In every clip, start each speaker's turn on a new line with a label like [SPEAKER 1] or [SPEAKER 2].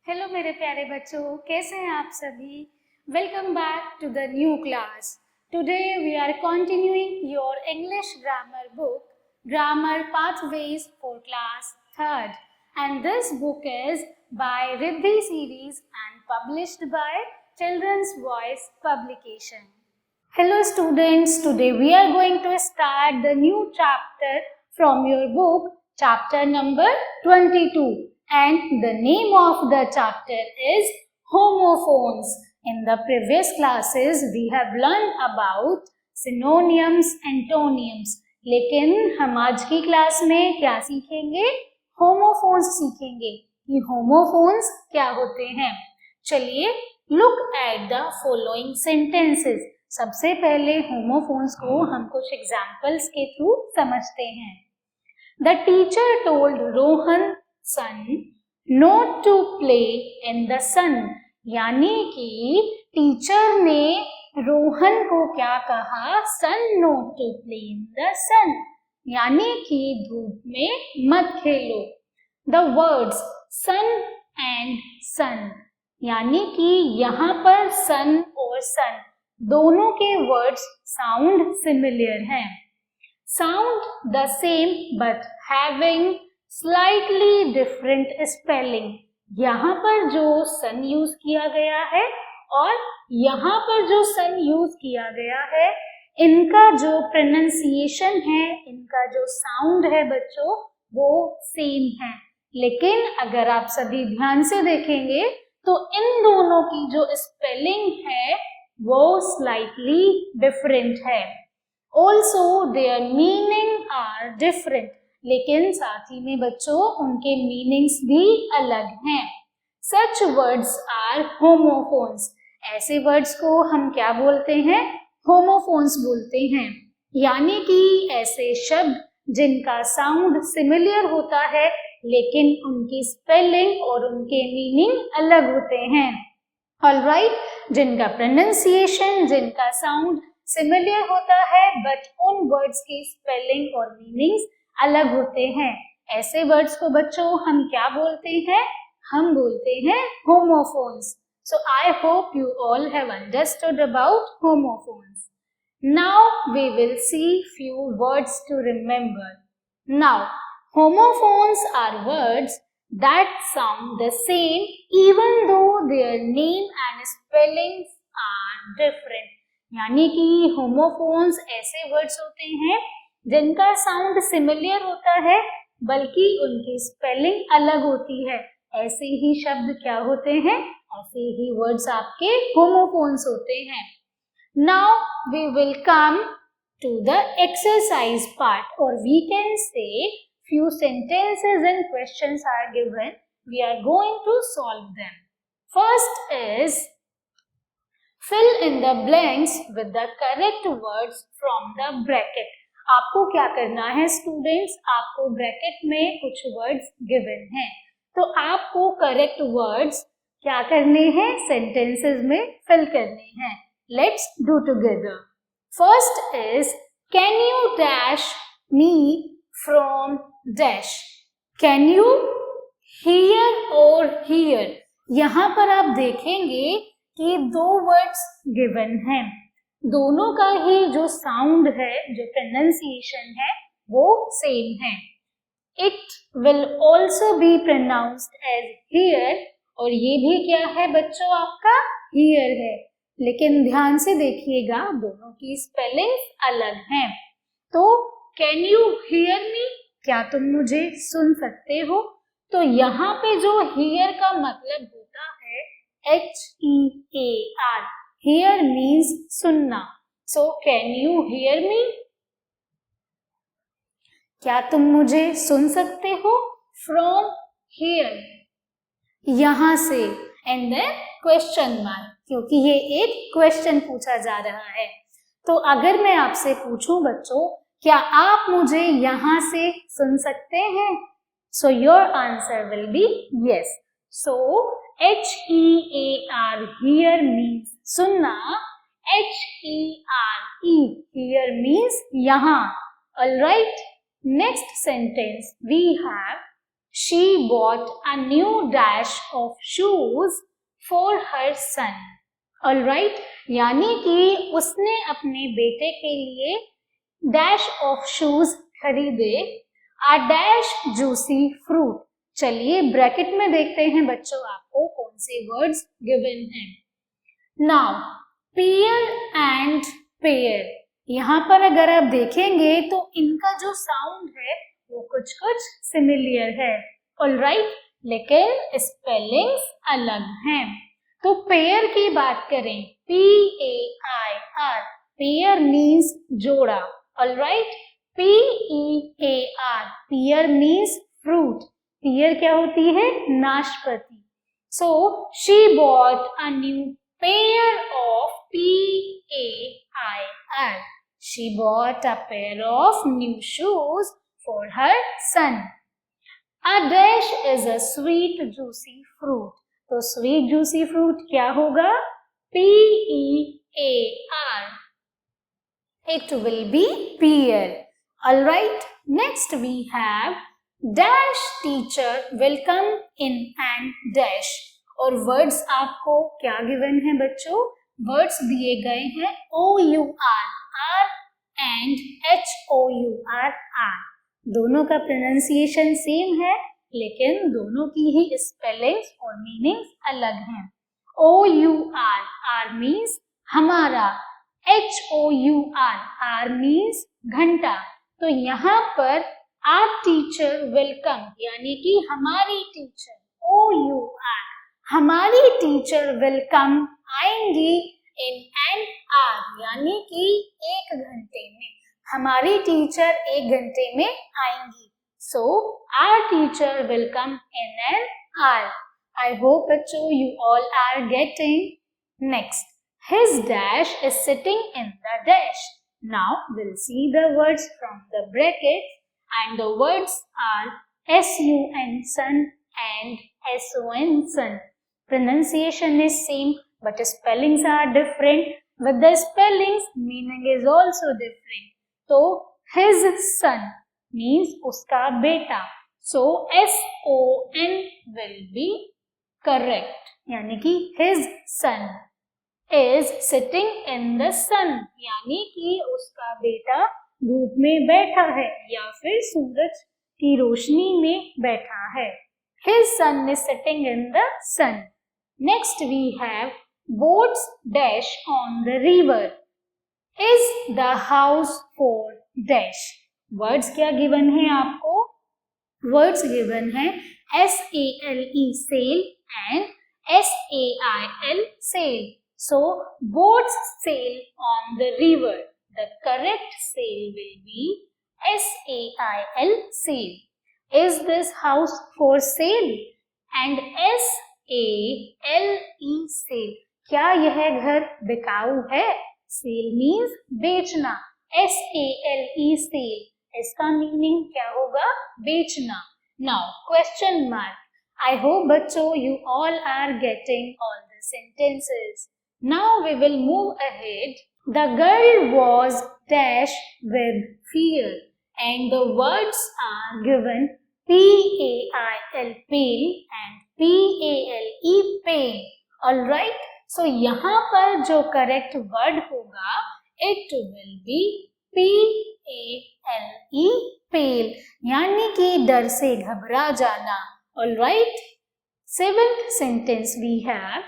[SPEAKER 1] Hello मेरे प्यारे बच्चों, कैसे हैं आप सभी। Welcome back to the new class. Today we are continuing your English grammar book, grammar pathways for class third, and this book is by Riddhi series and published by children's voice publication. Hello students, today we are going to start the new chapter from your book, chapter number 22, and the name of the chapter is homophones. In the previous classes we have learned about synonyms, antonyms, लेकिन हम आज की class में क्या सीखेंगे? homophones सीखेंगे कि homophones क्या होते हैं. चलिए look at the following sentences. सबसे पहले होमोफोन्स को हम कुछ एग्जाम्पल्स के थ्रू समझते हैं. The teacher told Rohan son not to play in the sun, यानी कि टीचर ने रोहन को क्या कहा? Son not to play in the sun, यानी कि धूप में मत खेलो. The words son and sun, यानी कि यहाँ पर सन और सन दोनों के वर्ड्स साउंड सिमिलर हैं. Sound the same but having slightly different spelling. यहाँ पर जो सन यूज किया गया है और यहाँ पर जो सन यूज किया गया है, इनका जो प्रोनाउंसिएशन है, इनका जो साउंड है बच्चों, वो सेम है. लेकिन अगर आप सभी ध्यान से देखेंगे तो इन दोनों की जो स्पेलिंग है वो स्लाइटली डिफरेंट है. Also their meaning are different, लेकिन साथ ही में बच्चों उनके मीनिंग्स भी अलग हैं. सच वर्ड्स आर होमोफोन्स, ऐसे वर्ड्स को हम क्या बोलते हैं? होमोफोन्स बोलते हैं, यानी कि ऐसे शब्द जिनका साउंड सिमिलर होता है लेकिन उनकी स्पेलिंग और उनके मीनिंग अलग होते हैं. ऑलराइट, जिनका प्रोनाउंसिएशन, जिनका साउंड सिमिलर होता है बट उन वर्ड्स की स्पेलिंग और मीनिंग्स अलग होते हैं, ऐसे वर्ड्स को बच्चों हम क्या बोलते हैं? हम बोलते हैं homophones. So I hope you all have understood about homophones. Now we will see few words to remember. Now homophones are words that sound the same even though their name and spellings are different. यानी कि homophones ऐसे words होते हैं जिनका sound similar होता है बल्कि उनकी स्पेलिंग अलग होती है. ऐसे ही शब्द क्या होते हैं? ऐसे ही वर्ड्स आपके homophones होते हैं. Now we will come to the exercise part, or we can say few sentences and questions are given. We are going to solve them. First is fill in the blanks with the correct words from the bracket. आपको क्या करना है students? आपको bracket में कुछ words given हैं, तो आपको करेक्ट वर्ड्स क्या करने हैं? सेंटेंसेस में फिल करने हैं. Let's do together. First is can you dash me from dash. Can you here और हियर, यहाँ पर आप देखेंगे कि दो वर्ड्स गिवन हैं, दोनों का ही जो साउंड है, जो प्रोनाउंसिएशन है, वो सेम है. It will also be pronounced as here, और ये भी क्या है बच्चों? आपका हियर है. लेकिन ध्यान से देखिएगा, दोनों की स्पेलिंग अलग हैं. तो कैन यू हियर मी, क्या तुम मुझे सुन सकते हो? तो यहाँ पे जो हियर का मतलब होता है HEAR. हियर मीन्स सुनना. So can you hear me, क्या तुम मुझे सुन सकते हो? फ्रॉम हियर, यहाँ से, एंड देन क्वेश्चन मार्क, क्योंकि ये एक क्वेश्चन पूछा जा रहा है. तो अगर मैं आपसे पूछूं बच्चों, क्या आप मुझे यहाँ से सुन सकते हैं? So your answer will be yes. So HEAR hear means सुनना, HERE हियर मीन्स यहाँ. Alright, next sentence we have she bought a new dash of shoes for her son. Alright, यानी कि उसने अपने बेटे के लिए dash of shoes खरीदे, a dash juicy fruit. चलिए ब्रैकेट में देखते हैं बच्चों आपको कौन से वर्ड्स गिवन हैं. Now, pear and pear. यहाँ पर अगर आप देखेंगे तो इनका जो साउंड है वो कुछ कुछ सिमिलियर है. ऑलराइट, लेकिन स्पेलिंग्स अलग हैं. तो पेयर की बात करें, P-A-I-R, पेयर मीन्स जोड़ा. Alright, P-E-A-R, pair means fruit. Pair क्या होती है? नाशपाती. So she bought a new pair of P-A-I-R. She bought a pair of new shoes for her son. A dash is a sweet juicy fruit. तो sweet juicy fruit क्या होगा? P-E-A-R. It will be pear. Alright, next we have dash teacher will come in and dash. और words आपको क्या given है बच्चों? Words दिए गए हैं O-U-R, R and H-O-U-R, R. दोनों का प्रोनाउंसिएशन सेम है, लेकिन दोनों की ही स्पेलिंग्स और मीनिंग्स अलग हैं. O-U-R, R मीन्स हमारा, H-O-U-R, R मीन्स घंटा. तो यहाँ पर our teacher will come, यानी कि हमारी टीचर, O-U-R, हमारी टीचर विल कम आएंगी इन एन आवर, यानी कि 1 घंटे में. हमारी टीचर 1 घंटे में आएंगी. So our teacher will come in an hour. I hope बच्चों you all are getting. Next, his dash is sitting in the dash. Now will see the words from the bracket and the words are S-U-N sun and S-O-N sun. Pronunciation is same, but spellings are different. With the spellings, meaning is also different. So, his son means उसका बेटा. So, S-O-N will be correct. यानी कि his son is sitting in the sun. यानी कि उसका बेटा धूप में बैठा है या फिर सूरज की रोशनी में बैठा है. His son is sitting in the sun. Next we have boats dash on the river. Is the house for dash. Words क्या given है आपको? Words given है S-A-L-E sail and S-A-I-L sail. So boats sail on the river. The correct sail will be S-A-I-L sail. Is this house for sale? And S-A-L-E sale. क्या यह घर बिकाऊ है? Sale means बेचना. S-A-L-E sale. इसका meaning क्या होगा? बेचना. Now question mark. I hope बच्चों you all are getting all the sentences. Now we will move ahead. The girl was dash with fear. And the words are given P-A-I-L pale and P-A-L-E pale. Alright, so यहाँ पर जो correct word होगा it will be P-A-L-E pale, यानी कि डर से घबरा जाना. Alright, 7th sentence we have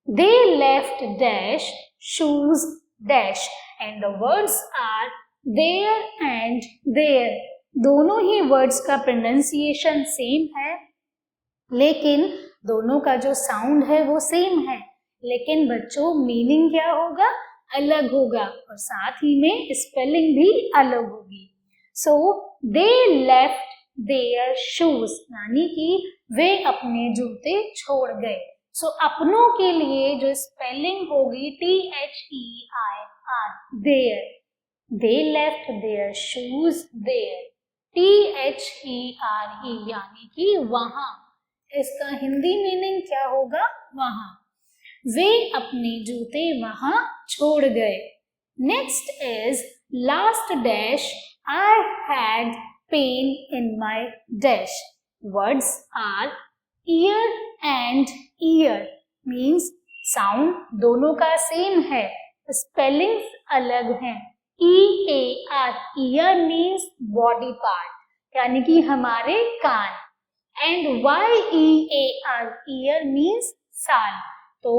[SPEAKER 1] they left dash shoes dash and the words are there and there. दोनों ही वर्ड्स का प्रोनाउंसिएशन सेम है, लेकिन दोनों का जो साउंड है वो सेम है, लेकिन बच्चों मीनिंग क्या होगा? अलग होगा और साथ ही में स्पेलिंग भी अलग होगी. सो दे लेफ्ट देयर शूज, यानी कि वे अपने जूते छोड़ गए. सो अपनों के लिए जो स्पेलिंग होगी T-H-E-I-R, their. They left their shoes there. T-H-E-R-E यानी कि वहां. इसका हिंदी मीनिंग क्या होगा? वहां. वे अपने जूते वहां छोड़ गए. Next is last dash I had pain in my dash. Words are ear and ear. Means sound दोनों का सेम है, spellings अलग हैं. EAR ear means body part, यानी कि हमारे कान. And YEAR ear means साल. तो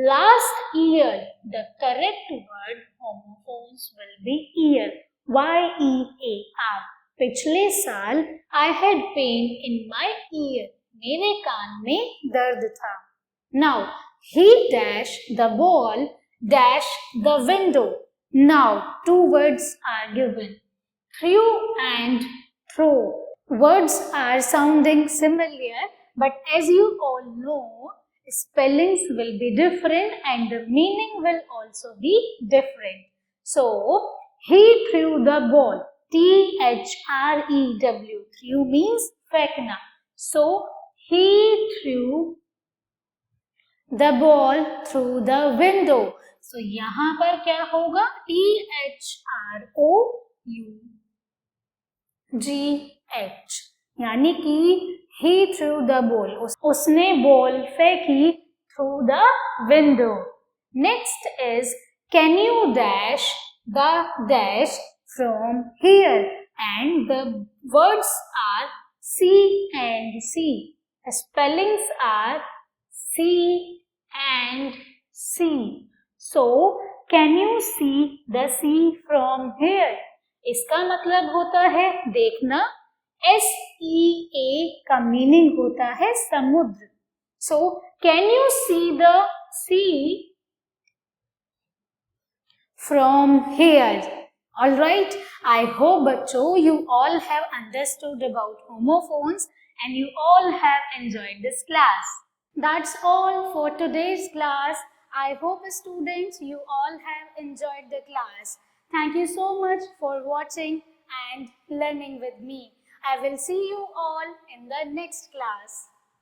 [SPEAKER 1] last year the correct word homophones will be ear. YEAR. पिछले साल I had pain in my ear. मेरे कान में दर्द था. Now he dashed the ball dash the window. Now two words are given. Threw and throw. Words are sounding similar, but as you all know, spellings will be different and the meaning will also be different. So he threw the ball. THREW. Threw means फेंकना. So he threw the ball through the window. So यहाँ पर क्या होगा? THROUGH, यानी कि he threw the ball. उसने ball फेंकी through the window. Next is can you dash the dash from here? And the words are C and C. The spellings are C and C. So can you see the sea from here? इसका मतलब होता है देखना. SEA का meaning होता है समुद्र. So can you see the sea from here? All right. I hope बच्चों you all have understood about homophones and you all have enjoyed this class. That's all for today's class. I hope students you all have enjoyed the class. Thank you so much for watching and learning with me. I will see you all in the next class.